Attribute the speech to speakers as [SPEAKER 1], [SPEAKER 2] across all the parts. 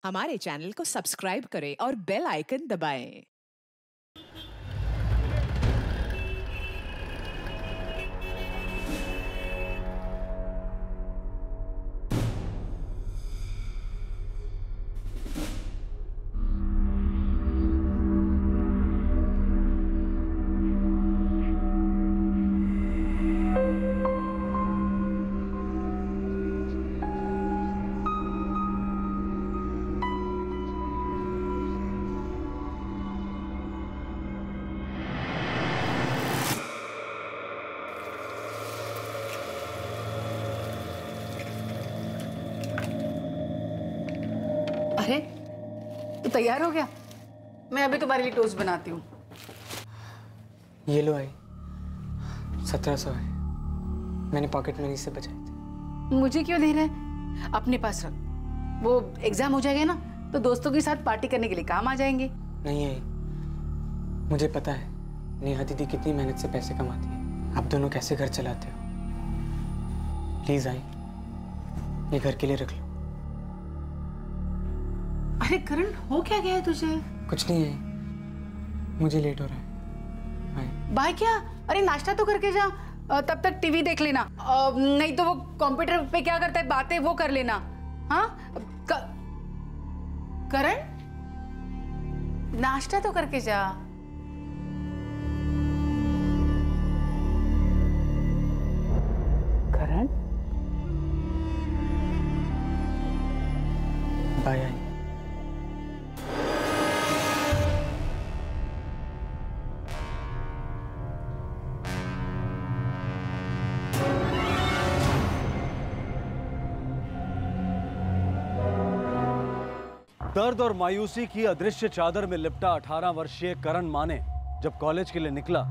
[SPEAKER 1] हमारे चैनल को सब्सक्राइब करें और बेल आइकन दबाएं।
[SPEAKER 2] अरे तू तैयार हो गया? मैं अभी तुम्हारे लिए टोस्ट बनाती हूँ।
[SPEAKER 3] ये लो आई, 1700 है। मैंने पॉकेट मनी से बचाए थे।
[SPEAKER 2] मुझे क्यों दे रहा है? अपने पास रख। वो एग्जाम हो जाएगा ना तो दोस्तों के साथ पार्टी करने के लिए काम आ जाएंगे।
[SPEAKER 3] नहीं आई, मुझे पता है नेहा दीदी कितनी मेहनत से पैसे कमाती है। आप दोनों कैसे घर चलाते हो। प्लीज आई, ये घर के लिए रख लो।
[SPEAKER 2] अरे करण, हो क्या गया है तुझे?
[SPEAKER 3] कुछ नहीं है, मुझे लेट हो रहा है। बाय।
[SPEAKER 2] बाय क्या? अरे नाश्ता तो करके जा, तब तक टीवी देख लेना। नहीं तो वो कंप्यूटर पे क्या करता है बातें वो कर लेना। हाँ करण, नाश्ता तो करके जा। करण,
[SPEAKER 3] बाय आई।
[SPEAKER 4] दर्द और मायूसी की अदृश्य चादर में लिपटा 18 वर्षीय करण माने जब कॉलेज के लिए निकला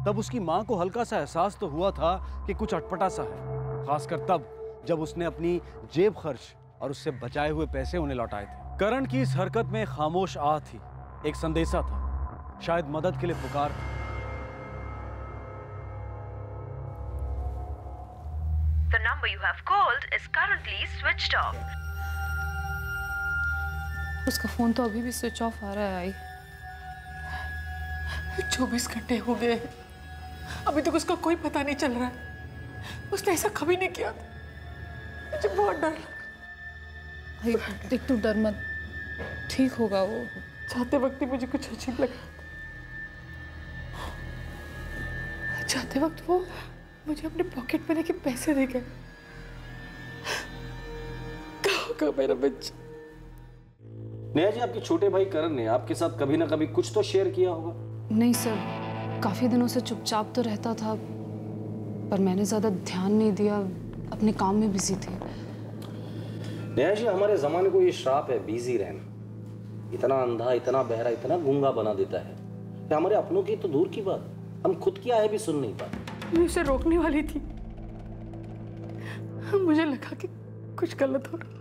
[SPEAKER 4] तब उसकी मां को हल्का सा एहसास तो हुआ था कि कुछ अटपटा सा है, खासकर तब जब उसने अपनी जेब खर्च और उससे बचाए हुए पैसे उन्हें लौटाए थे। करण की इस हरकत में खामोश आह थी, एक संदेशा था, शायद मदद के लिए पुकार था।
[SPEAKER 5] The number you have called is currently switched off.
[SPEAKER 6] उसका फोन तो अभी भी स्विच ऑफ आ रहा है। आई
[SPEAKER 2] 24 घंटे हो गए, अभी तक उसका कोई पता नहीं चल रहा है। उसने ऐसा कभी नहीं किया था। मुझे बहुत डर लगा।
[SPEAKER 6] आई देख, तू डर मत, ठीक होगा वो।
[SPEAKER 2] जाते वक्त ही मुझे कुछ अजीब लगा। जाते वक्त वो मुझे अपने पॉकेट मनी के पैसे दे गए। कहाँ होगा मेरा बच्चा?
[SPEAKER 7] नेहा जी, आपके छोटे भाई करण ने आपके साथ कभी ना कभी कुछ तो शेयर किया होगा।
[SPEAKER 6] नहीं सर, काफी दिनों से चुपचाप तो रहता था, पर मैंने ज्यादा ध्यान नहीं दिया, अपने काम में बिजी थी।
[SPEAKER 7] नेहा जी, हमारे जमाने को ये श्राप है बिजी रहना। इतना अंधा, इतना बहरा, इतना गूंगा बना देता है कि हमारे अपनों की तो दूर की बात, हम खुद की आहे भी सुन नहीं पाते।
[SPEAKER 2] मैं उसे रोकने वाली थी, मुझे लगा कि कुछ गलत हो रहा,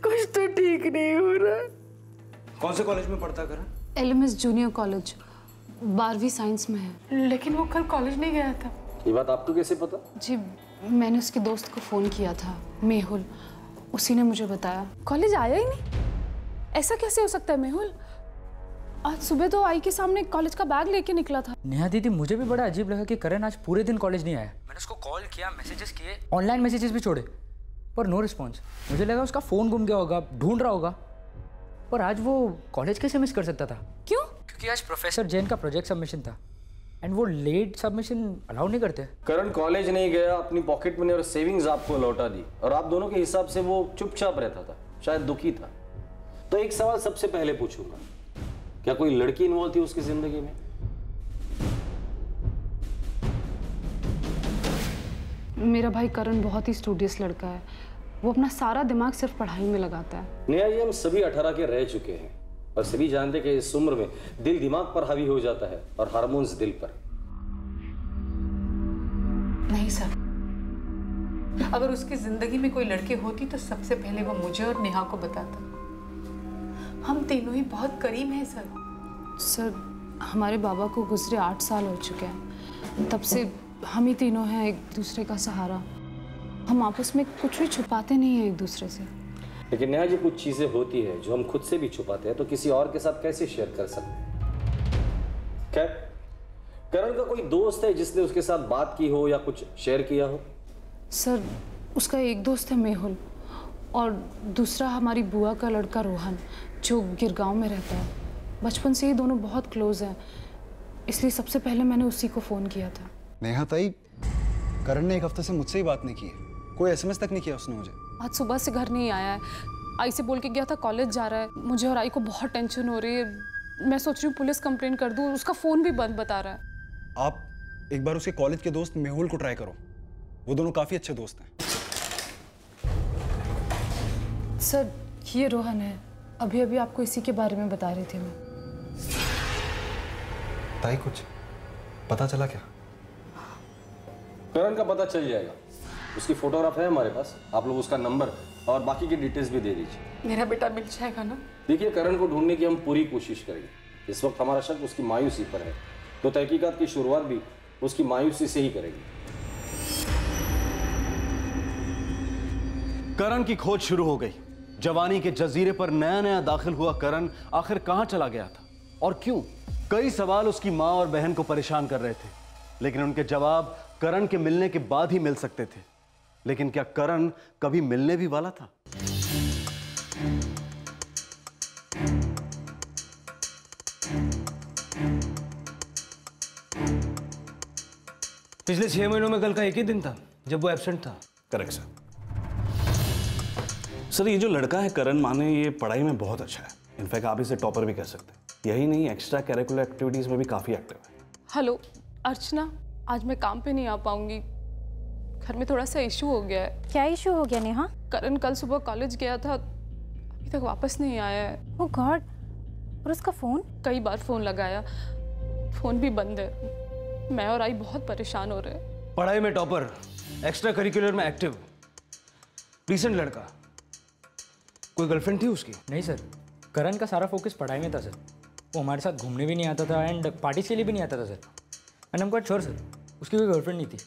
[SPEAKER 2] कुछ तो ठीक नहीं हो रहा।
[SPEAKER 8] कौन से कॉलेज में पढ़ता करण?
[SPEAKER 6] LMS जूनियर कॉलेज, 12वीं साइंस में है।
[SPEAKER 2] लेकिन वो कल कॉलेज नहीं गया था।
[SPEAKER 7] ये बात आपको कैसे पता?
[SPEAKER 6] जी, मैंने उसके दोस्त को फोन किया था, मेहुल, उसी ने मुझे बताया। कॉलेज आया ही नहीं? ऐसा कैसे हो सकता है मेहुल? आज सुबह तो आई के सामने कॉलेज का बैग लेके निकला था।
[SPEAKER 9] नेहा दीदी, मुझे भी बड़ा अजीब लगा कि करण आज पूरे दिन कॉलेज नहीं आया। मैंने उसको कॉल किया, मैसेजेस किए, ऑनलाइन मैसेजेस भी छोड़े, पर नो रिस्पॉन्स। मुझे लगा उसका फ़ोन गुम गया होगा, ढूंढ रहा होगा। पर आज वो कॉलेज कैसे मिस कर सकता था?
[SPEAKER 6] क्यों?
[SPEAKER 9] क्योंकि आज प्रोफेसर जैन का प्रोजेक्ट सबमिशन था, एंड वो लेट सबमिशन अलाउ नहीं करते।
[SPEAKER 7] करण कॉलेज नहीं गया, अपनी पॉकेट मनी और सेविंग्स आपको लौटा दी, और आप दोनों के हिसाब से वो चुपचाप रहता था, शायद दुखी था। तो एक सवाल सबसे पहले पूछूंगा, क्या कोई लड़की इन्वॉल्व थी उसकी जिंदगी में?
[SPEAKER 6] मेरा भाई करण बहुत ही स्टूडियस लड़का है, वो अपना सारा दिमाग सिर्फ पढ़ाई में लगाता है।
[SPEAKER 7] नेहा जी, हम सभी 18 के रह चुके हैं और सभी जानते हैं कि इस उम्र में दिल दिमाग पर हावी हो जाता है और हार्मोन्स दिल पर।
[SPEAKER 2] नहीं सर, अगर उसकी जिंदगी में कोई लड़की होती तो सबसे पहले वो मुझे और नेहा को बताता। हम तीनों ही बहुत करीब हैं सर।
[SPEAKER 6] सर, हमारे बाबा को गुजरे 8 साल हो चुके हैं, तब से हम ही तीनों हैं एक दूसरे का सहारा। हम आपस में कुछ भी छुपाते नहीं हैं एक दूसरे से।
[SPEAKER 7] लेकिन नेहा जी, कुछ चीजें होती है जो हम खुद से भी छुपाते हैं तो किसी और के साथ कैसे शेयर कर सकते हैं। खैर, करण का कोई दोस्त है जिसने उसके साथ बात की हो या कुछ शेयर किया हो?
[SPEAKER 6] सर, उसका एक दोस्त है मेहुल, और दूसरा हमारी बुआ का लड़का रोहन, जो गिरगांव में रहता है। बचपन से ही दोनों बहुत क्लोज हैं, इसलिए सबसे पहले मैंने उसी को फ़ोन किया था।
[SPEAKER 8] नेहा ताई, करण ने एक हफ्ते से मुझसे ही बात नहीं की है, कोई एसएमएस तक नहीं किया उसने मुझे।
[SPEAKER 6] आज सुबह से घर नहीं आया है। आई से बोल के गया था कॉलेज जा रहा है। मुझे और आई को बहुत टेंशन हो रही है। मैं सोच रही हूँ पुलिस कंप्लेंट कर दूँ, उसका फ़ोन भी बंद बता रहा है।
[SPEAKER 8] आप एक बार उसके कॉलेज के दोस्त मेहुल को ट्राई करो, वो दोनों काफी अच्छे दोस्त हैं।
[SPEAKER 6] सर, ये रोहन है, अभी अभी आपको इसी के बारे में बता रही थी मैं।
[SPEAKER 8] ताई, कुछ पता चला क्या?
[SPEAKER 7] करण का पता चल जाएगा, उसकी फोटोग्राफ है हमारे पास। आप लोग उसका नंबर और बाकी की डिटेल्स भी दे दीजिए।
[SPEAKER 2] मेरा बेटा मिल जाएगा ना?
[SPEAKER 7] देखिए, करण को ढूंढने की हम पूरी कोशिश करेंगे। इस वक्त हमारा शक उसकी मायूसी पर है, तो तहकीकात की शुरुआत भी उसकी मायूसी से ही करेंगे।
[SPEAKER 4] करण की खोज शुरू हो गई। जवानी के जजीरे पर नया नया दाखिल हुआ करण आखिर कहां चला गया था और क्यों? कई सवाल उसकी मां और बहन को परेशान कर रहे थे, लेकिन उनके जवाब करण के मिलने के बाद ही मिल सकते थे। लेकिन क्या करण कभी मिलने भी वाला था?
[SPEAKER 10] पिछले 6 महीनों में कल का एक ही दिन था जब वो एब्सेंट था।
[SPEAKER 11] Correct sir. सर, ये जो लड़का है करण माने, ये पढ़ाई में बहुत अच्छा है। इनफैक्ट आप इसे टॉपर भी कह सकते हैं। यही नहीं, एक्स्ट्रा करिकुलर एक्टिविटीज में भी काफी एक्टिव है।
[SPEAKER 6] हेलो अर्चना, आज मैं काम पे नहीं आ पाऊंगी, घर में थोड़ा सा इशू हो गया है।
[SPEAKER 12] क्या इशू हो गया नेहा?
[SPEAKER 6] करण कल सुबह कॉलेज गया था, अभी तक वापस नहीं आया है।
[SPEAKER 12] ओह गॉड। और उसका फोन?
[SPEAKER 6] कई बार फोन लगाया, फोन भी बंद है। मैं और आई बहुत परेशान हो रहे हैं।
[SPEAKER 10] पढ़ाई में टॉपर, एक्स्ट्रा करिकुलर में एक्टिव, डिसेंट लड़का। कोई गर्लफ्रेंड थी उसकी?
[SPEAKER 9] नहीं सर, करण का सारा फोकस पढ़ाई में था सर। वो हमारे साथ घूमने भी नहीं आता था एंड पार्टीज के लिए भी नहीं आता था sir. And I am quite sure sir, उसकी कोई गर्लफ्रेंड नहीं थी।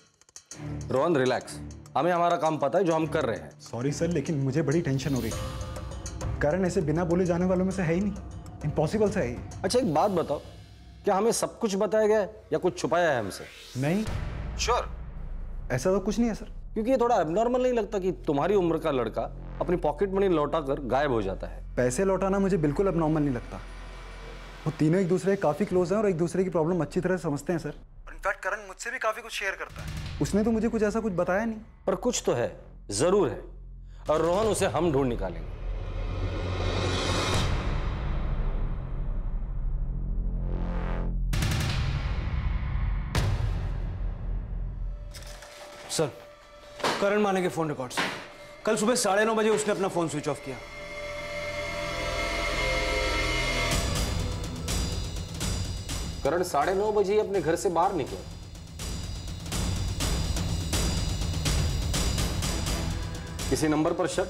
[SPEAKER 7] रोहन, रिलैक्स, हमें हमारा काम पता है जो हम कर रहे हैं।
[SPEAKER 8] सॉरी सर, लेकिन मुझे बड़ी टेंशन हो रही है। करण ऐसे बिना बोले जाने वालों में से है ही नहीं, इम्पॉसिबल सा है ही।
[SPEAKER 7] अच्छा, एक बात बताओ, क्या हमें सब कुछ बताया गया है या कुछ छुपाया है हमसे?
[SPEAKER 8] नहीं।
[SPEAKER 7] श्योर?
[SPEAKER 8] ऐसा तो कुछ नहीं है सर।
[SPEAKER 7] क्योंकि ये थोड़ा एबनॉर्मल नहीं लगता कि तुम्हारी उम्र का लड़का अपनी पॉकेट मनी लौटा कर गायब हो जाता है?
[SPEAKER 8] पैसे लौटाना मुझे बिल्कुल एबनॉर्मल नहीं लगता। वो तीनों एक दूसरे के काफी क्लोज हैं और एक दूसरे की प्रॉब्लम अच्छी तरह समझते हैं सर। इनफैक्ट करण मुझसे भी काफी कुछ शेयर करता है। उसने तो मुझे कुछ ऐसा कुछ बताया नहीं।
[SPEAKER 7] पर कुछ तो है, जरूर है, और रोहन उसे हम ढूंढ निकालेंगे।
[SPEAKER 10] सर, करण माने के फोन रिकॉर्ड्स। कल सुबह 9:30 बजे उसने अपना फोन स्विच ऑफ किया।
[SPEAKER 7] करण 9:30 बजे ही अपने घर से बाहर निकला। किसी नंबर पर शक?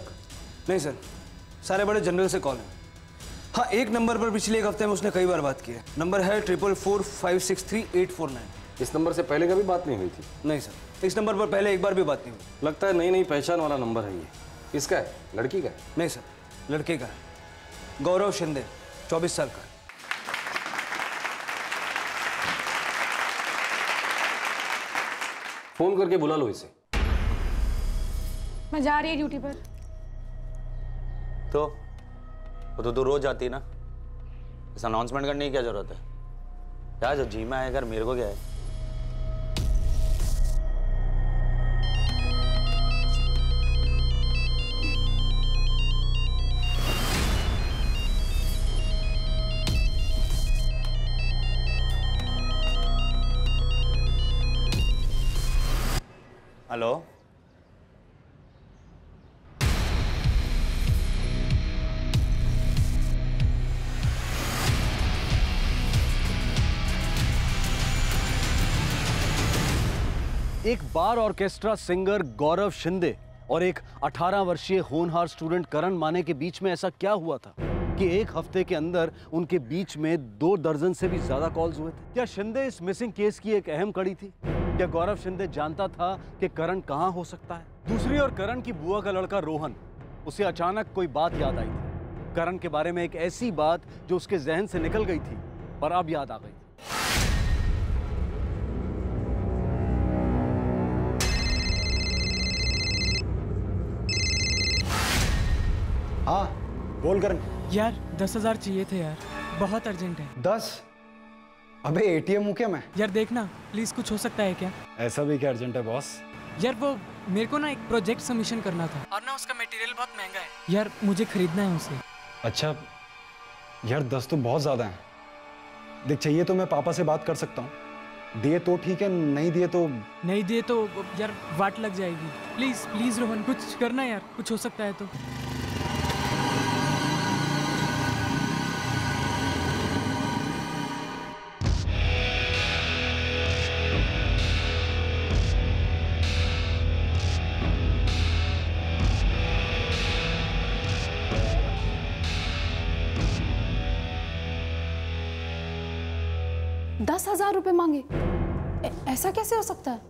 [SPEAKER 10] नहीं सर, सारे बड़े जनरल से कॉल है। हाँ, एक नंबर पर पिछले एक हफ्ते में उसने कई बार बात की है। नंबर है 444563
[SPEAKER 7] इस नंबर से पहले कभी बात नहीं हुई थी?
[SPEAKER 10] नहीं सर, इस नंबर पर पहले एक बार भी बात नहीं हुई।
[SPEAKER 7] लगता है नई नई पहचान वाला नंबर है ये। किसका है? लड़की का है?
[SPEAKER 10] नहीं सर, लड़के का है। गौरव शिंदे, 24 साल का।
[SPEAKER 7] फोन करके बुला लो इसे।
[SPEAKER 6] मैं जा रही है ड्यूटी पर।
[SPEAKER 13] तो वो तो रोज आती है ना, इस अनाउंसमेंट करने की क्या जरूरत है? क्या जो जी में आएगा, मेरे को क्या है? हेलो,
[SPEAKER 4] एक बार ऑर्केस्ट्रा सिंगर गौरव शिंदे और एक 18 वर्षीय होनहार स्टूडेंट करण माने के बीच में ऐसा क्या हुआ था कि एक हफ्ते के अंदर उनके बीच में 2 दर्जन से भी ज्यादा कॉल्स हुए थे? क्या शिंदे इस मिसिंग केस की एक अहम कड़ी थी? क्या गौरव शिंदे जानता था कि करण कहां हो सकता है? दूसरी ओर करण की बुआ का लड़का रोहन उसे अचानक कोई बात याद आई थी, करण के बारे में एक ऐसी बात जो उसके जहन से निकल गई थी पर अब याद आ गई।
[SPEAKER 8] हाँ बोल करण।
[SPEAKER 3] यार 10,000 चाहिए थे यार, बहुत अर्जेंट है।
[SPEAKER 8] 10? अबे एटीएम हूँ क्या मैं?
[SPEAKER 3] यार देखना प्लीज, कुछ हो सकता है क्या?
[SPEAKER 8] ऐसा भी क्या अर्जेंट है बॉस?
[SPEAKER 3] यार वो मेरे को ना एक प्रोजेक्ट सबमिशन करना था और ना उसका मटेरियल बहुत महंगा है यार, मुझे खरीदना है उसे।
[SPEAKER 8] अच्छा यार 10 तो बहुत ज़्यादा है। देख चाहिए तो मैं पापा से बात कर सकता हूँ, दिए तो ठीक है, नहीं दिए तो
[SPEAKER 3] यार वाट लग जाएगी। प्लीज प्लीज रोहन, कुछ करना यार, कुछ हो सकता है तो।
[SPEAKER 6] 10,000 रुपए मांगे? ऐसा कैसे हो सकता है?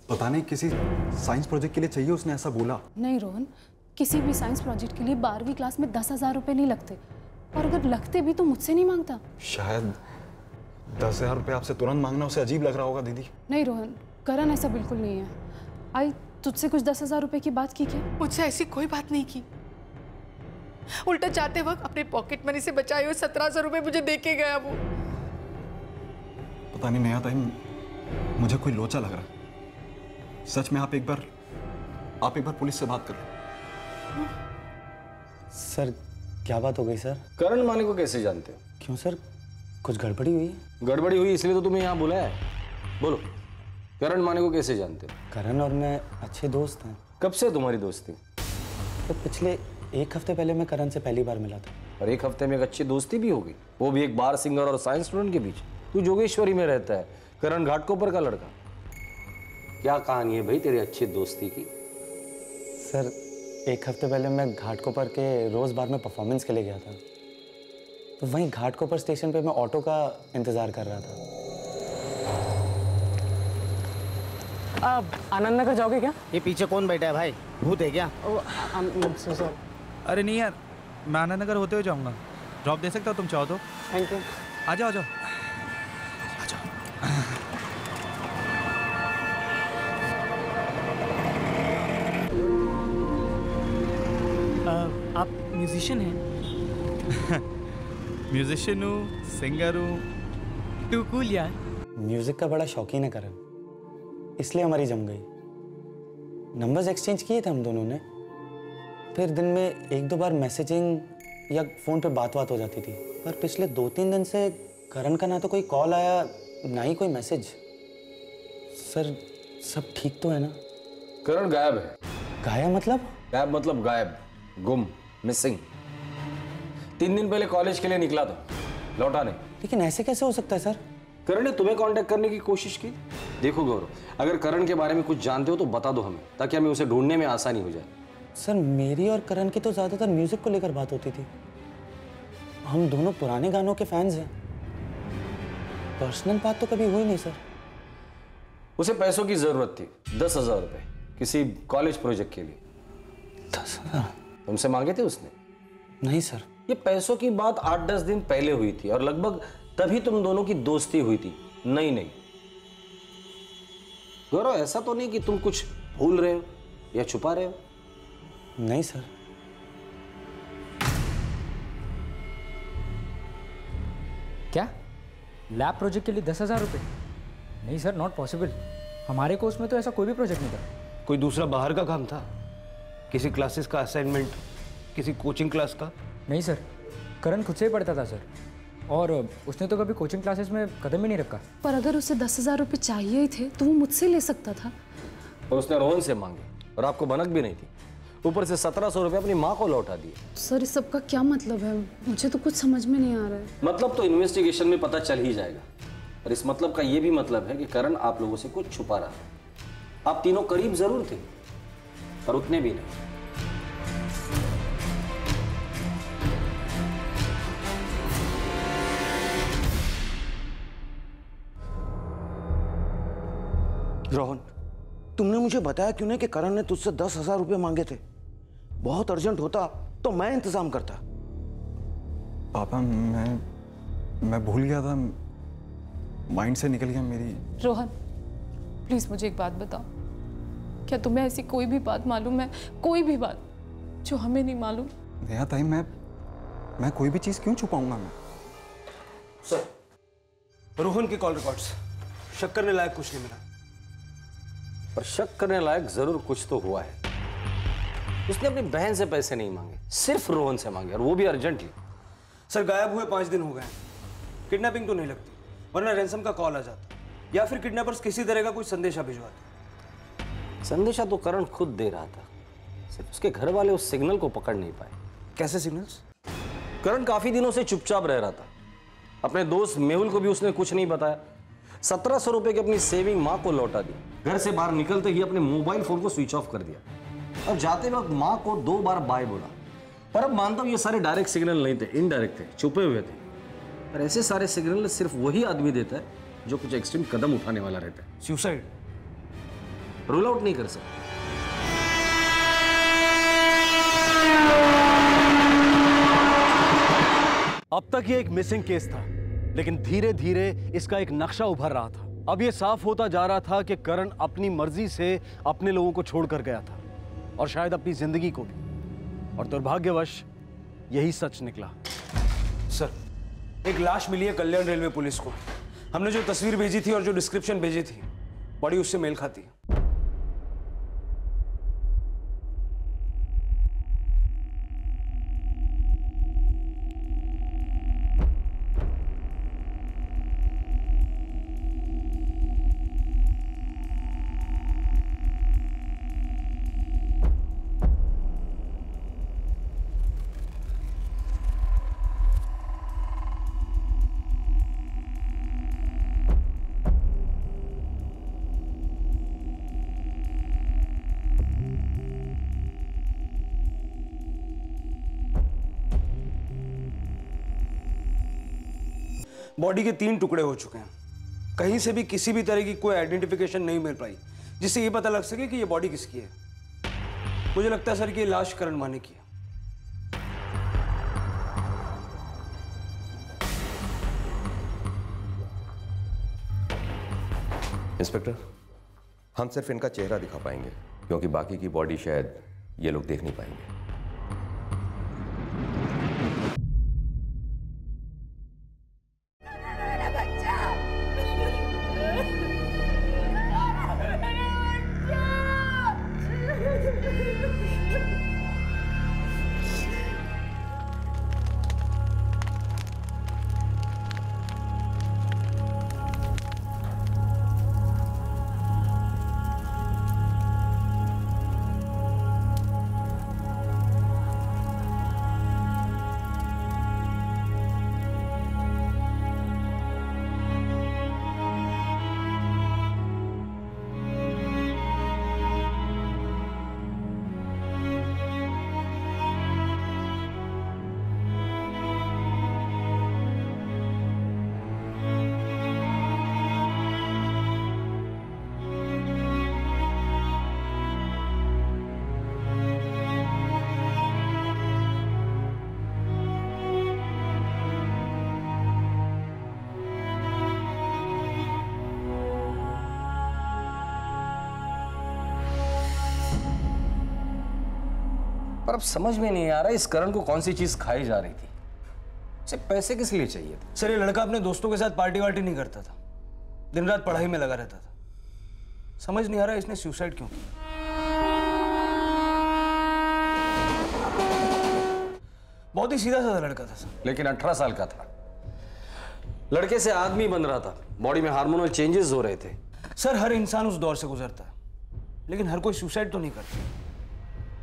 [SPEAKER 8] पता नहीं, किसी साइंस प्रोजेक्ट के लिए चाहिए, उसने ऐसा बोला।
[SPEAKER 6] नहीं रोहन, किसी भी साइंस प्रोजेक्ट के लिए 12वीं क्लास में 10,000 रुपए नहीं लगते, और अगर लगते भी तो मुझसे नहीं मांगता।
[SPEAKER 8] शायद 10,000 रुपए आपसे तुरंत मांगना उसे अजीब लग रहा होगा दीदी।
[SPEAKER 6] नहीं रोहन, करण ऐसा बिल्कुल नहीं है। आई तुझसे कुछ 10,000 रुपए की बात की क्या?
[SPEAKER 2] मुझसे ऐसी कोई बात नहीं की। उल्टा जाते वक्त अपने पॉकेट मनी से बचाए हुए 17,000 रुपए मुझे दे के गया वो।
[SPEAKER 8] पता नहीं नया टाइम, मुझे कोई लोचा लग रहा। सच में आप एक बार पुलिस से बात कर लो।
[SPEAKER 13] सर क्या बात हो गई सर?
[SPEAKER 7] करण माने को कैसे जानते हो?
[SPEAKER 13] क्यों सर, कुछ गड़बड़ी हुई?
[SPEAKER 7] गड़बड़ी हुई इसलिए तो तुम्हें यहाँ बुलाया है। बोलो, करण माने को कैसे जानते हो?
[SPEAKER 13] करण और मैं अच्छे दोस्त हैं।
[SPEAKER 7] कब से तुम्हारी दोस्ती?
[SPEAKER 13] तो पिछले 1 हफ्ते पहले मैं करण से पहली बार मिला था।
[SPEAKER 7] और 1 हफ्ते में एक अच्छी दोस्ती भी हो गई, वो भी एक बार सिंगर और साइंस स्टूडेंट के बीच। तू जोगेश्वरी में रहता है, करण घाटकोपर का लड़का। क्या कहानी है भाई तेरी अच्छी दोस्ती की?
[SPEAKER 13] सर 1 हफ्ते पहले मैं घाटकोपर के रोज बार में परफॉर्मेंस के लिए गया था, तो वहीं घाटकोपर स्टेशन पे मैं ऑटो का इंतजार कर रहा था।
[SPEAKER 3] अब आनंद नगर जाओगे क्या?
[SPEAKER 14] ये पीछे कौन बैठा है भाई, भूत है क्या?
[SPEAKER 9] अरे नहीं यार, मैं आनंद नगर होते हुए जाऊंगा, ड्रॉप दे सकता हूँ तुम चाहो तो।
[SPEAKER 3] Thank you.
[SPEAKER 9] आ जाओ आ जाओ।
[SPEAKER 3] आप म्यूजिशियन हैं?
[SPEAKER 9] म्यूजिशियन हूँ, सिंगर हूँ।
[SPEAKER 3] टू कूल यार।
[SPEAKER 13] म्यूजिक का बड़ा शौकीन है करण, इसलिए हमारी जम गई। नंबर्स एक्सचेंज किए थे हम दोनों ने, फिर दिन में 1-2 बार मैसेजिंग या फ़ोन पे बात हो जाती थी। पर पिछले 2-3 दिन से करण का ना तो कोई कॉल आया, ना ही कोई मैसेज। सर सब ठीक तो है ना?
[SPEAKER 7] करण गायब है।
[SPEAKER 13] गायब मतलब?
[SPEAKER 7] गायब मतलब गायब, गुम, मिसिंग। 3 दिन पहले कॉलेज के लिए निकला था, लौटा नहीं।
[SPEAKER 13] लेकिन ऐसे कैसे हो सकता है सर?
[SPEAKER 7] करण ने तुम्हें कांटेक्ट करने की कोशिश की। देखो गौरव, अगर करण के बारे में कुछ जानते हो तो बता दो हमें, ताकि हमें उसे ढूंढने में आसानी हो जाए।
[SPEAKER 13] सर मेरी और करण की तो ज़्यादातर म्यूजिक को लेकर बात होती थी। हम दोनों पुराने गानों के फैंस हैं, पर्सनल बात तो कभी हुई नहीं सर।
[SPEAKER 7] उसे पैसों की जरूरत थी, 10,000 रुपए किसी कॉलेज प्रोजेक्ट के लिए।
[SPEAKER 13] 10,000?
[SPEAKER 7] तुमसे मांगे थे उसने?
[SPEAKER 13] नहीं सर।
[SPEAKER 7] ये पैसों की बात 8-10 दिन पहले हुई थी, और लगभग तभी तुम दोनों की दोस्ती हुई थी। नहीं गौरव, ऐसा तो नहीं कि तुम कुछ भूल रहे हो या छुपा रहे हो?
[SPEAKER 13] नहीं सर।
[SPEAKER 9] क्या लैब प्रोजेक्ट के लिए 10,000 रुपये? नहीं सर, नॉट पॉसिबल। हमारे कोर्स में तो ऐसा कोई भी प्रोजेक्ट नहीं था।
[SPEAKER 10] कोई दूसरा बाहर का काम था, किसी क्लासेस का असाइनमेंट, किसी कोचिंग क्लास का?
[SPEAKER 9] नहीं सर, करण खुद से ही पढ़ता था सर, और उसने तो कभी कोचिंग क्लासेस में कदम ही नहीं रखा।
[SPEAKER 6] पर अगर उसे 10,000 रुपए चाहिए ही थे तो वो मुझसे ले सकता था।
[SPEAKER 7] और उसने रोहन से मांगे, और आपको भनक भी नहीं थी। ऊपर से 1700 रुपए अपनी माँ को लौटा दिए।
[SPEAKER 6] सर इस सब का क्या मतलब है? मुझे तो कुछ समझ में नहीं आ रहा है।
[SPEAKER 7] मतलब तो इन्वेस्टिगेशन में पता चल ही जाएगा, और इस मतलब का ये भी मतलब है कि करण आप लोगों से कुछ छुपा रहा है। आप तीनों करीब जरूर थे, पर उतने भी नहीं।
[SPEAKER 14] रोहन, तुमने मुझे बताया क्यों नहीं कि करण ने तुझसे 10,000 रुपए मांगे थे?
[SPEAKER 10] बहुत अर्जेंट होता तो मैं इंतजाम करता।
[SPEAKER 8] पापा मैं भूल गया था, माइंड से निकल गया मेरी।
[SPEAKER 6] रोहन प्लीज मुझे एक बात बताओ, क्या तुम्हें ऐसी कोई भी बात मालूम है, कोई भी बात जो हमें नहीं मालूम?
[SPEAKER 8] नेहा ताई, मैं कोई भी चीज क्यों छुपाऊंगा मैं?
[SPEAKER 10] सर, रोहन के कॉल रिकॉर्ड्स शक करने लायक कुछ नहीं मिला।
[SPEAKER 7] पर शक करने लायक जरूर कुछ तो हुआ है। उसने अपनी बहन से पैसे नहीं मांगे, सिर्फ रोहन से मांगे, और वो भी अर्जेंटली।
[SPEAKER 10] सर, गायब हुए 5 दिन हो गए, किडनैपिंग तो नहीं लगती, वरना रैंसम का कॉल आ जाता या फिर किडनैपर्स किसी तरह का कोई संदेशा भिजवाते।
[SPEAKER 7] संदेशा तो करण खुद दे रहा था, सिर्फ उसके घर वाले उस सिग्नल को पकड़ नहीं पाए।
[SPEAKER 10] कैसे सिग्नल्स?
[SPEAKER 7] करण काफी दिनों से चुपचाप रह रहा था। अपने दोस्त मेहुल को भी उसने कुछ नहीं बताया। 1700 रुपए की अपनी सेविंग माँ को लौटा दी। घर से बाहर निकलते ही अपने मोबाइल फोन को स्विच ऑफ कर दिया और जाते वक्त माँ को 2 बार बाय बोला। पर अब मानता हूं ये सारे डायरेक्ट सिग्नल नहीं थे, इनडायरेक्ट थे, छुपे हुए थे। पर ऐसे सारे सिग्नल सिर्फ वही आदमी देता है जो कुछ एक्सट्रीम कदम उठाने वाला रहता है।
[SPEAKER 10] सुसाइड
[SPEAKER 7] रूल आउट नहीं कर सकते।
[SPEAKER 4] अब तक ये एक मिसिंग केस था, लेकिन धीरे धीरे इसका एक नक्शा उभर रहा था। अब ये साफ होता जा रहा था कि करण अपनी मर्जी से अपने लोगों को छोड़कर गया था, और शायद अपनी जिंदगी को भी। और दुर्भाग्यवश यही सच निकला।
[SPEAKER 10] सर, एक लाश मिली है कल्याण रेलवे पुलिस को। हमने जो तस्वीर भेजी थी और जो डिस्क्रिप्शन भेजी थी, बॉडी उससे मेल खाती है। बॉडी के 3 टुकड़े हो चुके हैं। कहीं से भी किसी भी तरह की कोई आइडेंटिफिकेशन नहीं मिल पाई जिससे ये पता लग सके कि ये बॉडी किसकी है। मुझे लगता है सर कि ये लाश करण माने की है।
[SPEAKER 15] इंस्पेक्टर, हम सिर्फ इनका चेहरा दिखा पाएंगे क्योंकि बाकी की बॉडी शायद ये लोग देख नहीं पाएंगे।
[SPEAKER 7] पर अब समझ में नहीं आ रहा इस करण को कौन सी चीज खाई जा रही थी। उसे पैसे किस लिए चाहिए थे?
[SPEAKER 10] सर, ये लड़का अपने दोस्तों के साथ पार्टी वार्टी नहीं करता था, दिन रात पढ़ाई में लगा रहता था। समझ नहीं आ रहा इसने सुसाइड क्यों किया। बहुत ही सीधा साधा लड़का था सर।
[SPEAKER 7] लेकिन 18 साल का था। लड़के से आदमी बन रहा था, बॉडी में हार्मोनल चेंजेस हो रहे थे।
[SPEAKER 10] सर, हर इंसान उस दौर से गुजरता है, लेकिन हर कोई सुसाइड तो नहीं करता।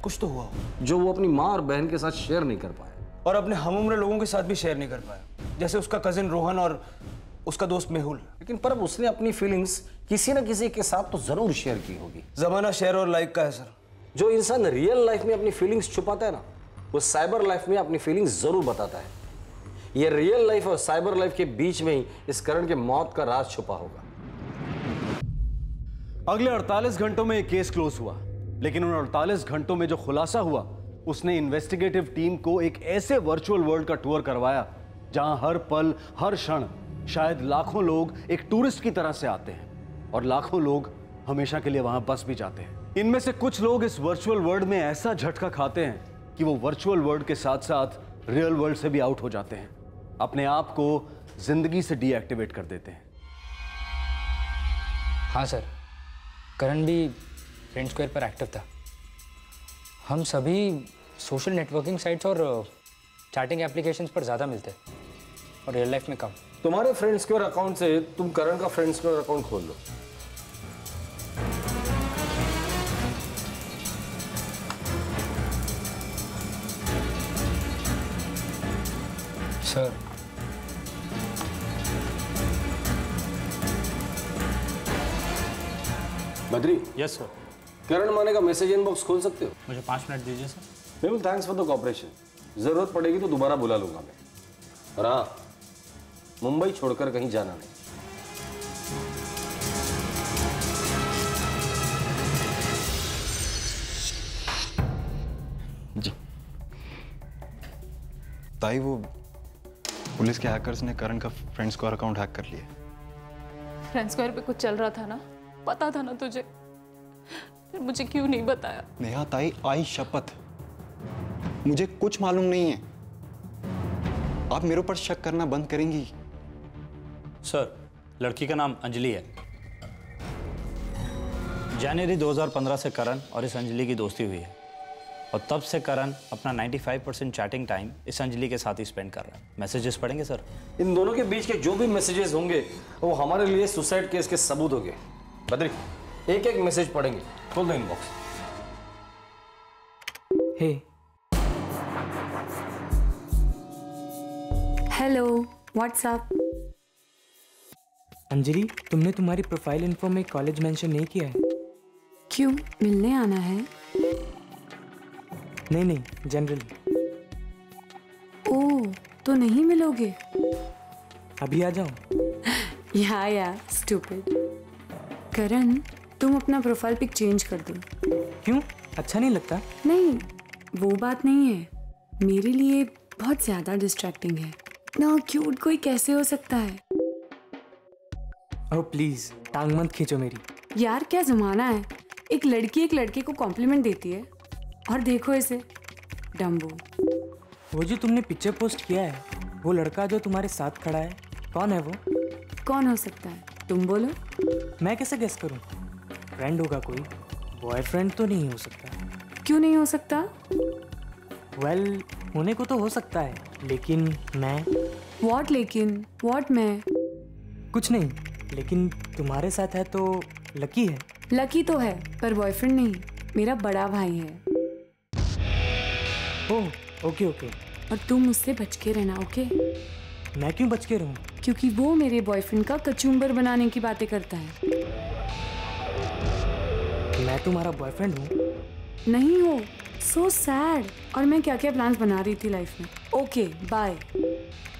[SPEAKER 10] कुछ तो हुआ हो
[SPEAKER 7] जो वो अपनी माँ और बहन के साथ शेयर नहीं कर पाया,
[SPEAKER 10] और अपने हमउम्र लोगों के साथ भी शेयर नहीं कर पाया, जैसे उसका कजिन रोहन और उसका दोस्त मेहुल।
[SPEAKER 7] लेकिन पर अब उसने अपनी फीलिंग्स किसी न किसी के साथ तो जरूर शेयर की होगी।
[SPEAKER 10] जमाना शेयर और लाइक का है सर।
[SPEAKER 7] जो इंसान रियल लाइफ में अपनी फीलिंग्स छुपाता है ना, वो साइबर लाइफ में अपनी फीलिंग्स जरूर बताता है। ये रियल लाइफ और साइबर लाइफ के बीच में ही इस करण के मौत का राज छुपा होगा।
[SPEAKER 4] अगले 48 घंटों में केस क्लोज हुआ, लेकिन उन 48 घंटों में जो खुलासा हुआ उसने इन्वेस्टिगेटिव टीम को एक ऐसे वर्चुअल वर्ल्ड का टूर करवाया जहां हर पल हर क्षण शायद लाखों लोग एक टूरिस्ट की तरह से आते हैं और लाखों लोग हमेशा के लिए वहां बस भी जाते हैं। इनमें से कुछ लोग इस वर्चुअल वर्ल्ड में ऐसा झटका खाते हैं कि वो वर्चुअल वर्ल्ड के साथ साथ रियल वर्ल्ड से भी आउट हो जाते हैं, अपने आप को जिंदगी से डीएक्टिवेट कर देते हैं।
[SPEAKER 9] हाँ सर, करण भी फ्रेंड स्क्वायर पर एक्टिव था। हम सभी सोशल नेटवर्किंग साइट्स और चैटिंग एप्लीकेशंस पर ज़्यादा मिलते हैं और रियल लाइफ में कम।
[SPEAKER 7] तुम्हारे फ्रेंड स्क्वायर अकाउंट से तुम करण का फ्रेंड स्क्वायर अकाउंट खोल लो।
[SPEAKER 9] Sir,
[SPEAKER 7] Badri.
[SPEAKER 16] Yes sir.
[SPEAKER 7] Karan Mane का मैसेज इनबॉक्स खोल सकते हो?
[SPEAKER 16] मुझे 5 मिनट दीजिए सर।
[SPEAKER 7] बिल्कुल, थैंक्स फॉर द कोऑपरेशन। जरूरत पड़ेगी तो दोबारा बुला लूंगा मैं। और हाँ, मुंबई छोड़कर कहीं जाना नहीं।
[SPEAKER 8] जी ताई, वो पुलिस के हैकर्स ने करण का फ्रेंड स्क्वायर अकाउंट हैक कर लिया।
[SPEAKER 6] फ्रेंड स्क्वायर पे कुछ चल रहा था ना, पता था ना तुझे, फिर मुझे क्यों नहीं बताया?
[SPEAKER 8] नेहा ताई, आई शपथ मुझे कुछ मालूम नहीं है। आप मेरे ऊपर शक करना बंद करेंगी?
[SPEAKER 16] सर, लड़की का नाम अंजलि है। जनवरी 2015 से करण और इस अंजलि की दोस्ती हुई है और तब से करण अपना 95% चैटिंग टाइम इस अंजलि के साथ ही स्पेंड कर रहा है। मैसेजेस पढ़ेंगे सर?
[SPEAKER 7] इन दोनों के बीच के जो भी मैसेजेस होंगे वो हमारे लिए सुसाइड केस के सबूत होंगे। बद्री, एक एक मैसेज पढ़ेंगे। खोल दो इनबॉक्स।
[SPEAKER 17] हे, हेलो, व्हाट्सएप।
[SPEAKER 3] अंजलि, तुमने तुम्हारी प्रोफाइल इन्फो में कॉलेज मेंशन नहीं किया है।
[SPEAKER 17] क्यों, मिलने आना है?
[SPEAKER 3] नहीं, जनरली।
[SPEAKER 17] ओह, तो नहीं मिलोगे?
[SPEAKER 3] अभी आ जाऊं?
[SPEAKER 17] या स्टूपिड। करण, तुम अपना प्रोफाइल पिक चेंज कर दो।
[SPEAKER 3] क्यों, अच्छा नहीं लगता?
[SPEAKER 17] नहीं, वो बात नहीं है। मेरे लिए बहुत ज्यादा डिस्ट्रैक्टिंग है ना। क्यूट कोई कैसे हो सकता है?
[SPEAKER 3] ओह प्लीज, टांग मत खींचो मेरी।
[SPEAKER 17] यार, क्या जमाना है। एक लड़की एक लड़के को कॉम्प्लीमेंट देती है और देखो इसे, डम्बो।
[SPEAKER 3] वो जो तुमने पिक्चर पोस्ट किया है, वो लड़का जो तुम्हारे साथ खड़ा है, कौन है वो?
[SPEAKER 17] कौन हो सकता है, तुम बोलो।
[SPEAKER 3] मैं कैसे गेस करूं? फ्रेंड होगा कोई, बॉयफ्रेंड तो नहीं हो सकता।
[SPEAKER 17] क्यों नहीं हो सकता?
[SPEAKER 3] वेल, होने को तो हो सकता है, लेकिन मैं।
[SPEAKER 17] व्हाट लेकिन? व्हाट मैं?
[SPEAKER 3] कुछ नहीं, लेकिन तुम्हारे साथ है तो लकी है।
[SPEAKER 17] लकी तो है, पर बॉयफ्रेंड नहीं, मेरा बड़ा भाई है।
[SPEAKER 3] ओह, ओके।
[SPEAKER 17] और तुम मुझसे बच के रहना, ओके?
[SPEAKER 3] मैं क्यों बच के रहूं?
[SPEAKER 17] क्योंकि वो मेरे बॉयफ्रेंड का कचुम्बर बनाने की बातें करता है।
[SPEAKER 3] मैं तुम्हारा बॉयफ्रेंड हूँ?
[SPEAKER 17] नहीं हो। So sad. और मैं क्या क्या प्लान्स बना रही थी लाइफ में। Okay, bye.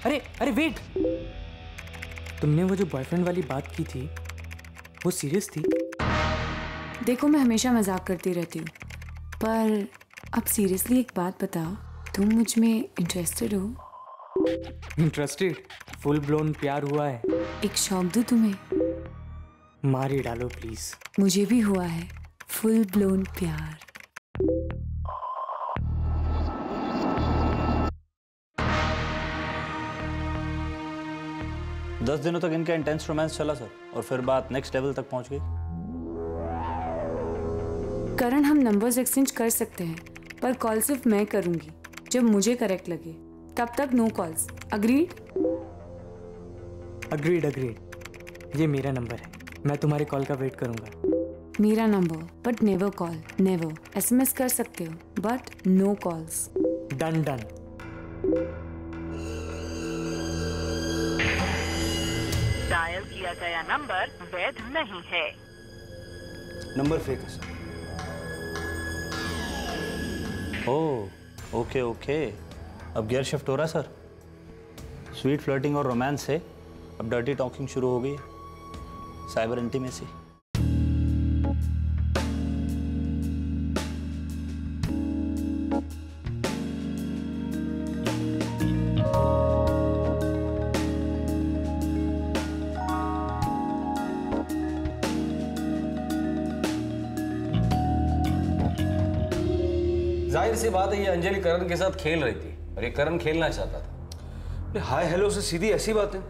[SPEAKER 3] अरे वेट, तुमने वो जो बॉयफ्रेंड वाली बात की थी, वो सीरियस थी?
[SPEAKER 17] देखो, मैं हमेशा मजाक करती रहती हूँ, पर अब सीरियसली एक बात बताओ, तुम मुझ में इंटरेस्टेड हो?
[SPEAKER 3] इंटरेस्टेड? फुल ब्लोन प्यार हुआ है।
[SPEAKER 17] एक शौक दूं तुम्हें?
[SPEAKER 3] मार ही डालो प्लीज।
[SPEAKER 17] मुझे भी हुआ है फुल ब्लोन प्यार।
[SPEAKER 16] दस दिनों तक इनका इंटेंस रोमांस चला सर, और फिर बात नेक्स्ट लेवल तक पहुंच गई।
[SPEAKER 17] करण, हम नंबर्स एक्सचेंज कर सकते हैं, पर कॉल सिर्फ मैं करूंगी जब मुझे करेक्ट लगे। तब तक नो कॉल्स। अग्रीड?
[SPEAKER 3] अग्रीड। ये मेरा नंबर है, मैं तुम्हारे कॉल का वेट करूंगा।
[SPEAKER 17] मेरा number, but never call, never. SMS कर सकते हो, but no calls.
[SPEAKER 3] Done.
[SPEAKER 5] Dial किया गया नंबर वैध नहीं है।
[SPEAKER 10] नंबर फेक है सर।
[SPEAKER 16] Oh, okay. अब गियर शिफ्ट हो रहा है सर। स्वीट फ्लर्टिंग और रोमांस से अब डर्टी टॉकिंग शुरू हो गई है। Cyber intimacy.
[SPEAKER 7] जाहिर सी बात है, ये अंजलि करण के साथ खेल रही थी और ये करण खेलना चाहता था।
[SPEAKER 10] हाय हेलो से सीधी ऐसी बात है,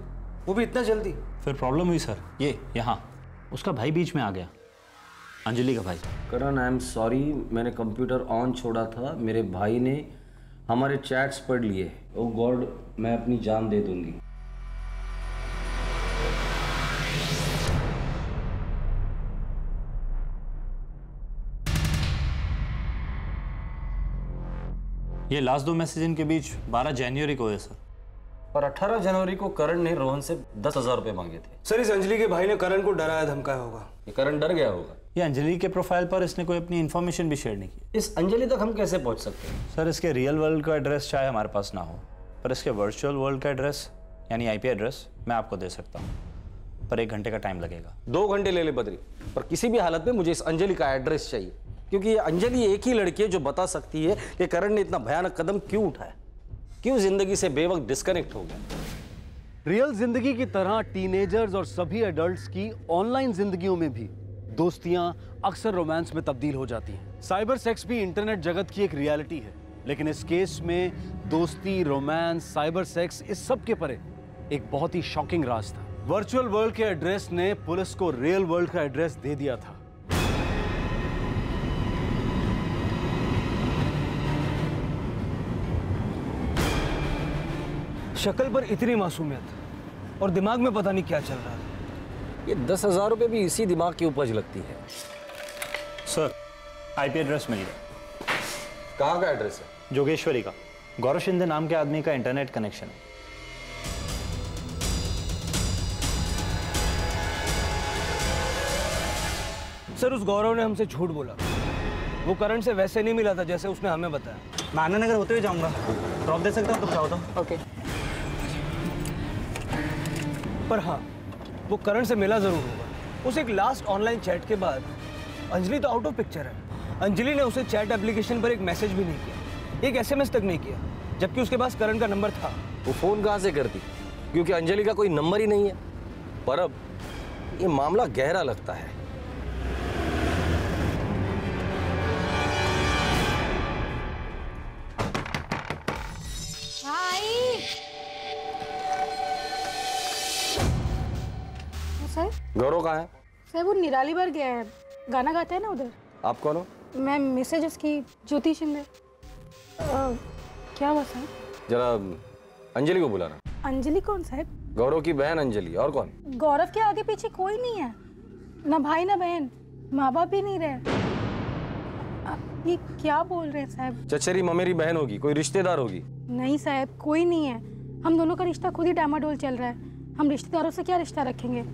[SPEAKER 10] वो भी इतना जल्दी?
[SPEAKER 16] फिर प्रॉब्लम हुई सर, ये यहाँ उसका भाई बीच में आ गया, अंजलि का भाई।
[SPEAKER 7] करण आई एम सॉरी, मैंने कंप्यूटर ऑन छोड़ा था, मेरे भाई ने हमारे चैट्स पढ़ लिए। ओ गॉड, मैं अपनी जान दे दूंगी।
[SPEAKER 16] ये लास्ट 2 मैसेज इनके बीच 12 जनवरी को है सर,
[SPEAKER 7] और 18 जनवरी को करण ने रोहन से 10,000 रुपए मांगे थे।
[SPEAKER 10] सर इस अंजलि के भाई ने करण को डराया धमकाया होगा।
[SPEAKER 7] ये करण डर गया होगा।
[SPEAKER 16] ये अंजलि के प्रोफाइल पर इसने कोई अपनी इन्फॉर्मेशन भी शेयर नहीं की।
[SPEAKER 7] इस अंजलि तक हम कैसे पहुंच सकते हैं?
[SPEAKER 16] सर इसके रियल वर्ल्ड का एड्रेस चाहे हमारे पास ना हो, पर इसके वर्चुअल वर्ल्ड का एड्रेस यानी IP एड्रेस मैं आपको दे सकता हूँ, पर 1 घंटे का टाइम लगेगा।
[SPEAKER 7] 2 घंटे ले ले बद्री, पर किसी भी हालत में मुझे इस अंजलि का एड्रेस चाहिए, क्योंकि ये अंजलि एक ही लड़की है जो बता सकती है कि करण ने इतना भयानक कदम क्यों उठाया, क्यों जिंदगी से बेवक्त डिस्कनेक्ट हो गया।
[SPEAKER 4] रियल जिंदगी की तरह टीनेजर्स और सभी एडल्ट्स की ऑनलाइन जिंदगियों में भी दोस्तियां अक्सर रोमांस में तब्दील हो जाती हैं। साइबर सेक्स भी इंटरनेट जगत की एक रियलिटी है, लेकिन इस केस में दोस्ती, रोमांस, साइबर सेक्स, इस सब के परे एक बहुत ही शॉकिंग राज था। वर्चुअल वर्ल्ड के एड्रेस ने पुलिस को रियल वर्ल्ड का एड्रेस दे दिया था।
[SPEAKER 10] शक्ल पर इतनी मासूमियत और दिमाग में पता नहीं क्या चल रहा है।
[SPEAKER 7] ये 10,000 रुपए भी इसी दिमाग की उपज लगती है।
[SPEAKER 16] सर IP एड्रेस मिल गया।
[SPEAKER 7] कहाँ का एड्रेस है?
[SPEAKER 16] जोगेश्वरी का। गौरव शिंदे नाम के आदमी का इंटरनेट कनेक्शन है।
[SPEAKER 10] सर उस गौरव ने हमसे झूठ बोला, वो करण से वैसे नहीं मिला था जैसे उसने हमें बताया।
[SPEAKER 14] मैं आनंद नगर होते हुए जाऊंगा, ड्रॉप दे सकता हूँ तुम चाहो तो?
[SPEAKER 10] ओके। पर हाँ, वो करण से मिला जरूर होगा। उस एक लास्ट ऑनलाइन चैट के बाद अंजलि तो आउट ऑफ पिक्चर है। अंजलि ने उसे चैट एप्लीकेशन पर एक मैसेज भी नहीं किया, एक SMS तक नहीं किया, जबकि उसके पास करण का नंबर था।
[SPEAKER 7] वो फोन कहाँ से करती, क्योंकि अंजलि का कोई नंबर ही नहीं है। पर अब ये मामला गहरा लगता है। गौरव कहाँ है?
[SPEAKER 12] सर वो निराली बार गया है, गाना गाता है ना उधर।
[SPEAKER 7] आप कौन हो?
[SPEAKER 12] मैं मिसेज उसकी ज्योति शिंदे। क्या हुआ सर?
[SPEAKER 7] जरा अंजलि को बुलाना।
[SPEAKER 12] अंजलि कौन साहब?
[SPEAKER 7] गौरव की बहन अंजलि। और कौन?
[SPEAKER 12] गौरव के आगे पीछे कोई नहीं है, ना भाई ना बहन, माँ बाप भी नहीं रहे। ये क्या बोल रहे हैं साहब?
[SPEAKER 7] चचेरी ममेरी बहन होगी, कोई रिश्तेदार होगी।
[SPEAKER 12] नहीं साहब, कोई नहीं है। हम दोनों का रिश्ता खुद ही डामाडोल चल रहा है, हम रिश्तेदारों से क्या रिश्ता रखेंगे?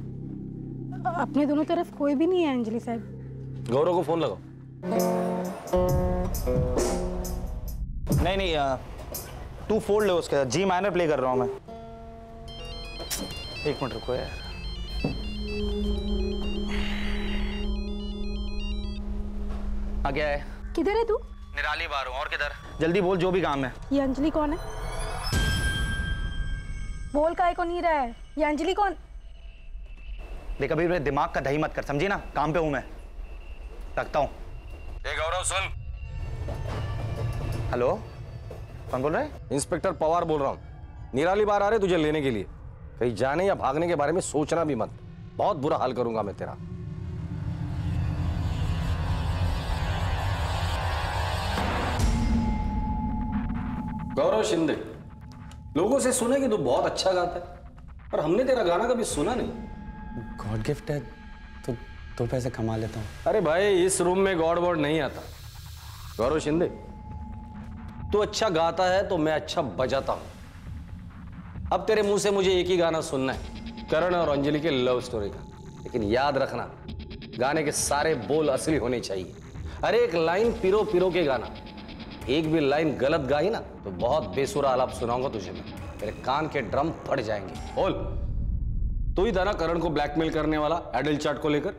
[SPEAKER 12] अपने दोनों तरफ कोई भी नहीं है अंजलि साहब।
[SPEAKER 7] गौरव को फोन लगाओ।
[SPEAKER 14] नहीं, तू फोल्ड ले उसके साथ, G माइनर प्ले कर रहा हूँ मैं। 1 मिनट रुको यार। आ गया है।
[SPEAKER 12] किधर है तू?
[SPEAKER 14] निराली बार हूँ। और किधर? जल्दी बोल जो भी काम है।
[SPEAKER 12] ये अंजलि कौन है? बोल काहे को नहीं रहा है? ये अंजलि कौन?
[SPEAKER 14] देख अभी मेरे दिमाग का दही मत कर, समझी ना? काम पे हूँ मैं, रखता हूँ।
[SPEAKER 7] गौरव सुन।
[SPEAKER 14] हेलो, कौन बोल रहा है?
[SPEAKER 7] इंस्पेक्टर पवार बोल रहा हूँ। निराली बार आ रहे तुझे लेने के लिए। कहीं जाने या भागने के बारे में सोचना भी मत, बहुत बुरा हाल करूंगा मैं तेरा। गौरव शिंदे, लोगों से सुना कि तू बहुत अच्छा गाता है, पर हमने तेरा गाना कभी सुना नहीं।
[SPEAKER 13] गॉड गिफ्ट है तो पैसे कमा लेता हूँ।
[SPEAKER 7] अरे भाई, इस रूम में गॉड वॉड नहीं आता। गौरव शिंदे, तू अच्छा गाता है तो मैं अच्छा बजाता हूं। अब तेरे मुंह से मुझे एक ही गाना सुनना है, करण और अंजलि के लव स्टोरी का। लेकिन याद रखना, गाने के सारे बोल असली होने चाहिए। अरे एक लाइन पिरो पिरो के गाना, एक भी लाइन गलत गाई ना तो बहुत बेसुरा आलाप सुनाऊंगा तुझे मैं, तेरे कान के ड्रम फट जाएंगे। बोल, तू ही था ना करण को ब्लैकमेल करने वाला एडल्ट चार्ट को लेकर?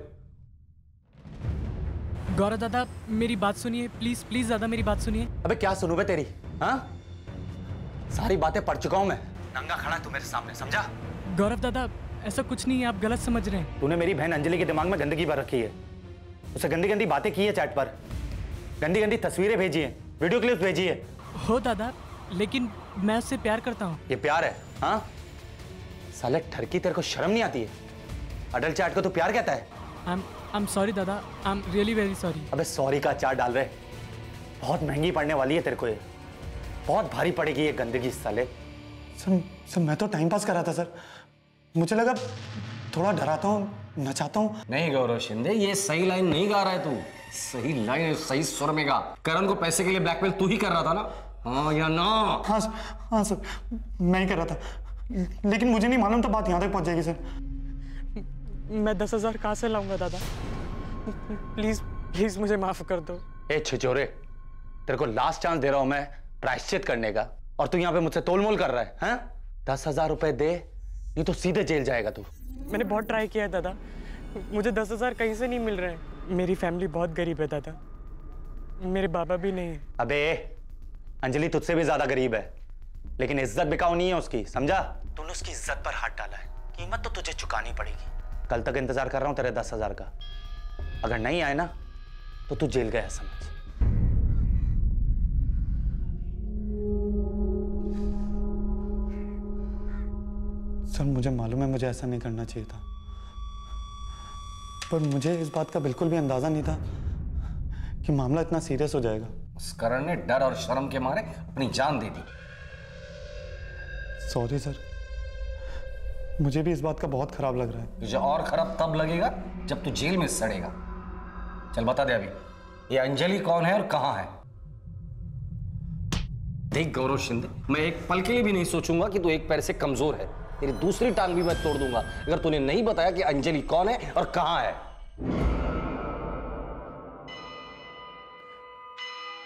[SPEAKER 18] गौरव दादा मेरी बात सुनिए प्लीज, प्लीज दादा मेरी बात सुनिए।
[SPEAKER 14] अबे क्या सुनूं बे तेरी? हाँ, सारी बातें पढ़ चुका हूं मैं। नंगा खड़ा है तू मेरे सामने, समझा?
[SPEAKER 18] गौरव दादा ऐसा कुछ नहीं है, आप गलत समझ रहे हैं।
[SPEAKER 14] तूने मेरी बहन अंजलि के दिमाग में गंदगी भर रखी है, उसे गंदी गंदी बातें की है चैट पर, गंदी गंदी तस्वीरें भेजी हैं, वीडियो क्लिप भेजी है।
[SPEAKER 18] हो दादा, लेकिन मैं उससे प्यार करता हूँ।
[SPEAKER 14] ये प्यार है? हाँ साले ठरकी, तेरे को शर्म नहीं आती है? अडल्ट चैट को तो प्यार कहता है?
[SPEAKER 18] आई एम सॉरी दादा, I am really very sorry.
[SPEAKER 14] अबे सॉरी का अचार डाल रहे, बहुत महंगी पड़ने वाली है तेरे को ये, बहुत भारी पड़ेगी ये गंदगी साले।
[SPEAKER 13] सर मैं तो टाइम पास कर रहा था सर, मुझे लगा थोड़ा डराता हूँ, नचाता हूँ।
[SPEAKER 7] नहीं गौरव शिंदे, ये सही लाइन नहीं गा रहा है तू। सही लाइन सही सुर में गा। करण को पैसे के लिए ब्लैकमेल तू ही कर रहा था ना? हाँ या ना?
[SPEAKER 13] हाँ सर, मैं ही कर रहा था, लेकिन मुझे नहीं मालूम था बात यहाँ तक पहुँच जाएगी सर।
[SPEAKER 3] मैं 10,000 कहाँ से लाऊंगा दादा? प्लीज प्लीज मुझे माफ कर दो।
[SPEAKER 14] ए छिचोरे, तेरे को लास्ट चांस दे रहा हूं मैं प्रायश्चित करने का, और तू यहाँ पे मुझसे तोलमोल कर रहा है? हैं? 10,000 रुपए दे, नहीं तो सीधे जेल जाएगा तू।
[SPEAKER 3] मैंने बहुत ट्राई किया है दादा, मुझे 10,000 कहीं से नहीं मिल रहे हैं। मेरी फैमिली बहुत गरीब है दादा, मेरे बाबा भी नहीं है।
[SPEAKER 14] अबे अंजलि तुझसे भी ज्यादा गरीब है, लेकिन इज्जत बिकाऊ नहीं है उसकी, समझा? तूने उसकी इज्जत पर हाथ डाला है, कीमत तो तुझे चुकानी पड़ेगी। कल तक इंतजार कर रहा हूं तेरे 10,000 का, अगर नहीं आए ना तो तू जेल गया समझ।
[SPEAKER 13] सर मुझे मालूम है मुझे ऐसा नहीं करना चाहिए था, पर मुझे इस बात का बिल्कुल भी अंदाजा नहीं था कि मामला इतना सीरियस हो जाएगा।
[SPEAKER 7] उस करण ने डर और शर्म के मारे अपनी जान दे दी।
[SPEAKER 13] सॉरी सर, मुझे भी इस बात का बहुत खराब लग रहा है।
[SPEAKER 7] तुझे और खराब तब लगेगा जब तू जेल में सड़ेगा। चल बता दे अभी, ये अंजलि कौन है और कहां है? देख गौरव शिंदे, मैं एक पल के लिए भी नहीं सोचूंगा कि तू एक पैर से कमजोर है। तेरी दूसरी टांग भी मैं तोड़ दूंगा अगर तूने नहीं बताया कि अंजलि कौन है और कहां है।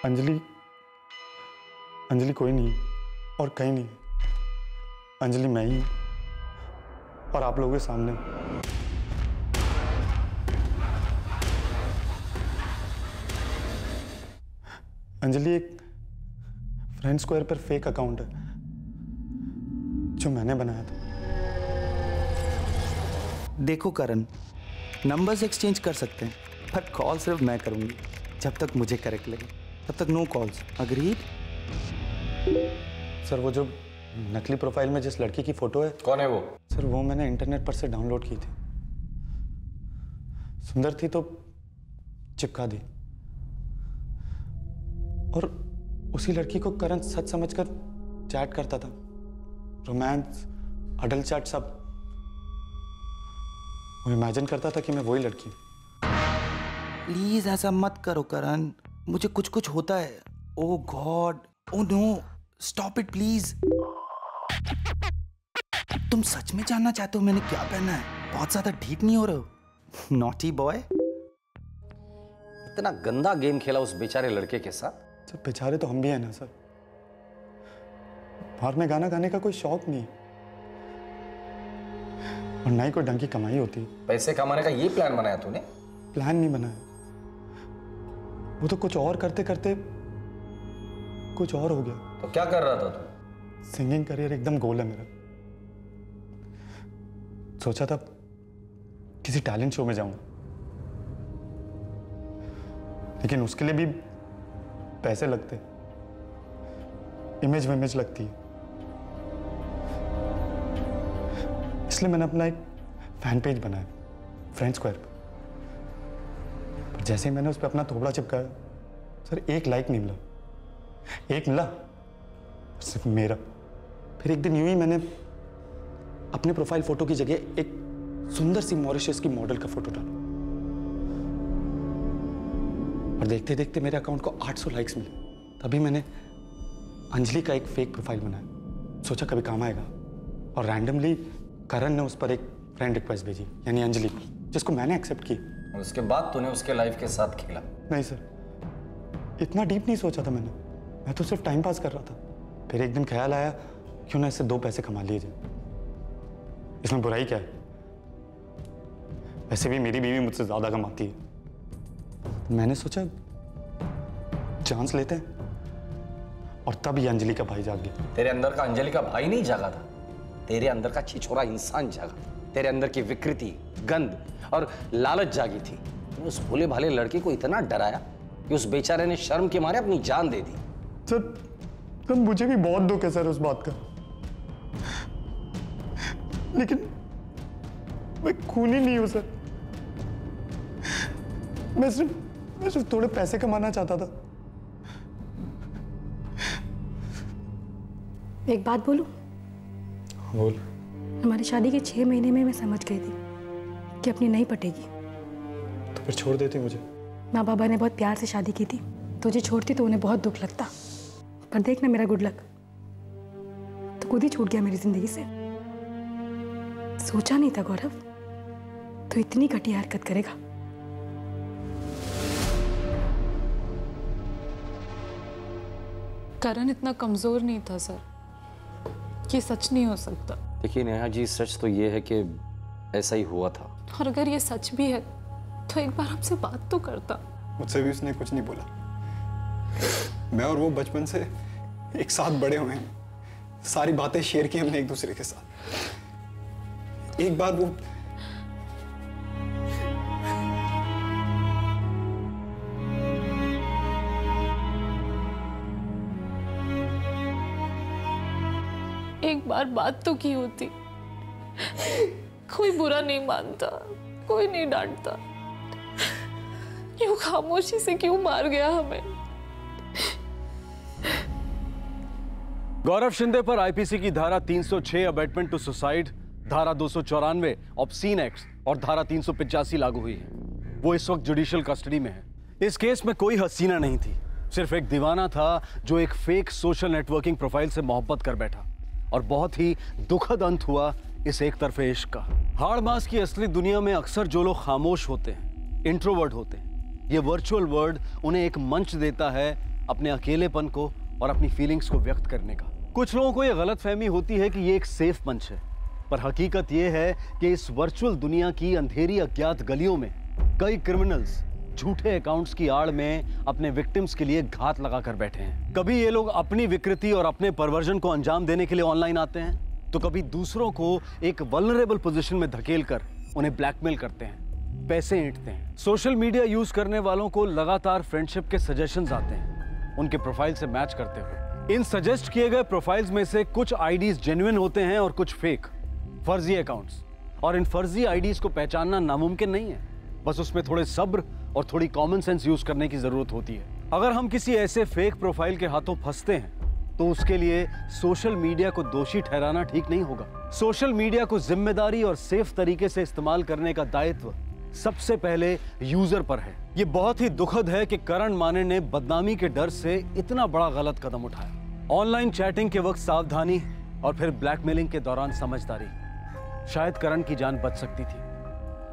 [SPEAKER 13] अंजलि कोई नहीं और कहीं नहीं। अंजलि मैं ही हूं और आप लोगों के सामने। अंजलि एक फ्रेंड स्क्वायर पर फेक अकाउंट है जो मैंने बनाया था।
[SPEAKER 14] देखो करण, नंबर्स एक्सचेंज कर सकते हैं, पर कॉल सिर्फ मैं करूंगी। जब तक मुझे करेक्ट लगे तब तक नो कॉल्स। अग्रीड?
[SPEAKER 13] सर वो जो नकली प्रोफाइल में जिस लड़की की फोटो है,
[SPEAKER 7] कौन है वो?
[SPEAKER 13] सर वो मैंने इंटरनेट पर से डाउनलोड की थी। सुंदर थी तो चिपका दी, और उसी लड़की को करण सच समझकर चैट करता था। रोमांस, अडल्ट चैट सब। वो इमेजिन करता था कि मैं वही लड़की।
[SPEAKER 14] प्लीज ऐसा मत करो करण, मुझे कुछ कुछ होता है। Oh god, oh no, stop it please. तुम सच में जानना चाहते हो मैंने क्या पहना है? बहुत ज्यादा ढीठ नहीं हो रहे हो? Naughty boy.
[SPEAKER 7] इतना गंदा गेम खेला उस बेचारे लड़के के साथ।
[SPEAKER 13] सर बेचारे तो हम भी हैं ना सर, बाहर में गाना गाने का कोई शौक नहीं और ना ही कोई ढंग की कमाई होती।
[SPEAKER 7] पैसे कमाने का ये प्लान बनाया तूने?
[SPEAKER 13] प्लान नहीं बनाया, वो तो कुछ और करते करते कुछ और हो गया।
[SPEAKER 7] तो क्या कर रहा था तू?
[SPEAKER 13] सिंगिंग करियर एकदम गोल है मेरा। सोचा था किसी टैलेंट शो में जाऊंगा, लेकिन उसके लिए भी पैसे लगते, इमेज विमेज लगती है। इसलिए मैंने अपना एक फैन पेज बनाया फ्रेंड स्क्वायर पर। पर जैसे ही मैंने उस पर अपना थोबड़ा चिपकाया, सर एक लाइक नहीं मिला। एक मिला सिर्फ मेरा। फिर एक दिन यूं ही मैंने अपने प्रोफाइल फोटो की जगह एक सुंदर सी मॉरिशस की मॉडल का फोटो डाला, और देखते देखते मेरे अकाउंट को 800 लाइक्स मिले। तभी मैंने अंजलि का एक फेक प्रोफाइल बनाया, सोचा कभी काम आएगा। और रैंडमली करण ने उस पर एक फ्रेंड रिक्वेस्ट भेजी, यानी अंजलि को, जिसको मैंने एक्सेप्ट की।
[SPEAKER 7] और उसके बाद तूने उसके लाइफ के साथ खेला?
[SPEAKER 13] नहीं सर, इतना डीप नहीं सोचा था मैंने, मैं तो सिर्फ टाइम पास कर रहा था। फिर एक दिन ख्याल आया क्यों ना इससे 2 पैसे कमा लिए जाए, इसमें बुराई क्या है? वैसे भी मेरी बीवी मुझसे ज्यादा कमाती है। मैंने सोचा चांस लेते हैं, और तब ये अंजलि का भाई जाग गया।
[SPEAKER 7] तेरे अंदर का अंजलि का भाई नहीं जागा था, तेरे अंदर का छिछोरा इंसान जागा। तेरे अंदर की विकृति, गंध और लालच जागी थी। उस भोले भाले लड़के को इतना डराया कि उस बेचारे ने शर्म के मारे अपनी जान दे दी।
[SPEAKER 8] सर मुझे भी बहुत दुख है सर उस बात का, लेकिन मैं खूनी नहीं हूं सर। मैं सिर्फ थोड़े पैसे कमाना चाहता था।
[SPEAKER 12] एक बात बोलूं?
[SPEAKER 8] बोल।
[SPEAKER 12] हमारी शादी के 6 महीने में मैं समझ गई थी कि अपनी नहीं पटेगी।
[SPEAKER 8] तो फिर छोड़ देती मुझे?
[SPEAKER 12] माँ बाबा ने बहुत प्यार से शादी की थी, तुझे छोड़ती तो उन्हें बहुत दुख लगता, पर देख ना मेरा गुड लक, तो खुद ही छूट गया मेरी जिंदगी से। सोचा नहीं था गौरव तो इतनी घटिया हरकत करेगा।
[SPEAKER 6] करण इतना कमजोर नहीं था सर, ये सच नहीं हो सकता।
[SPEAKER 7] देखिए नेहा जी, सच तो ये है कि ऐसा ही हुआ था।
[SPEAKER 6] और अगर ये सच भी है तो एक बार हमसे बात तो करता।
[SPEAKER 8] मुझसे भी उसने कुछ नहीं बोला। मैं और वो बचपन से एक साथ बड़े हुए हैं, सारी बातें शेयर की हमने एक दूसरे के साथ। एक बार वो
[SPEAKER 6] एक बार बात तो की होती, कोई बुरा नहीं मानता, कोई नहीं डांटता, यूं खामोशी से क्यों मार गया हमें?
[SPEAKER 4] गौरव शिंदे पर आईपीसी की धारा 306 अबेटमेंट टू सुसाइड, धारा 294 ऑब्सीन एक्ट और धारा 385 लागू हुई है। वो इस वक्त जुडिशियल कस्टडी में है। इस केस में कोई हसीना नहीं थी, सिर्फ एक दीवाना था जो एक फेक सोशल नेटवर्किंग प्रोफाइल से मोहब्बत कर बैठा, और बहुत ही दुखद अंत हुआ इस एक तरफे इश्क का। हाड़ मास की असली दुनिया में अक्सर जो लोग खामोश होते हैं, इंट्रोवर्ट होते हैं, ये वर्चुअल वर्ल्ड उन्हें एक मंच देता है अपने अकेलेपन को और अपनी फीलिंग्स को व्यक्त करने का। कुछ लोगों को ये गलतफहमी होती है कि ये एक सेफ मंच है, पर हकीकत ये है कि इस वर्चुअल दुनिया की अंधेरी अज्ञात गलियों में कई क्रिमिनल्स झूठे अकाउंट्स की आड़ में अपने विक्टिम्स के लिए घात लगा कर बैठे हैं। कभी ये लोग अपनी विकृति और अपने परवर्जन को अंजाम देने के लिए ऑनलाइन आते हैं, तो कभी दूसरों को एक वल्नरेबल पोजीशन में धकेल कर उन्हें ब्लैकमेल करते हैं, पैसे ऐंठते हैं। सोशल मीडिया यूज करने वालों को लगातार फ्रेंडशिप के सजेशंस आते हैं उनके प्रोफाइल से मैच करते हुए। इन सजेस्ट किए गए प्रोफाइल्स में से कुछ आईडीज जेन्युइन होते हैं और कुछ फेक, फर्जी अकाउंट्स। और इन फर्जी आईडीज को पहचानना नामुमकिन नहीं है, बस उसमें थोड़े सब्र और थोड़ी कॉमन सेंस यूज करने की जरूरत होती है। अगर हम किसी ऐसे फेक प्रोफाइल के हाथों फंसते हैं तो उसके लिए सोशल मीडिया को दोषी ठहराना ठीक नहीं होगा। सोशल मीडिया को जिम्मेदारी और सेफ तरीके से इस्तेमाल करने का दायित्व सबसे पहले यूजर पर है। ये बहुत ही दुखद है कि करण माने ने बदनामी के डर से इतना बड़ा गलत कदम उठाया। ऑनलाइन चैटिंग के वक्त सावधानी और फिर ब्लैकमेलिंग के दौरान समझदारी, शायद करण की जान बच सकती थी।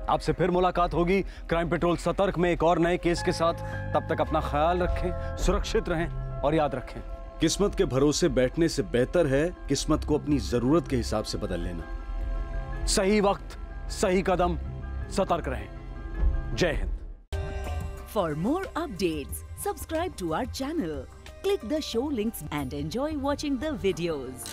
[SPEAKER 4] आपसे फिर मुलाकात होगी क्राइम पेट्रोल सतर्क में एक और नए केस के साथ। तब तक अपना ख्याल रखें, सुरक्षित रहें और याद रखें, किस्मत के भरोसे बैठने से बेहतर है किस्मत को अपनी जरूरत के हिसाब से बदल लेना। सही वक्त, सही कदम, सतर्क रहें। जय Hind.
[SPEAKER 1] For more updates, subscribe to our channel, click the show links and enjoy watching the videos.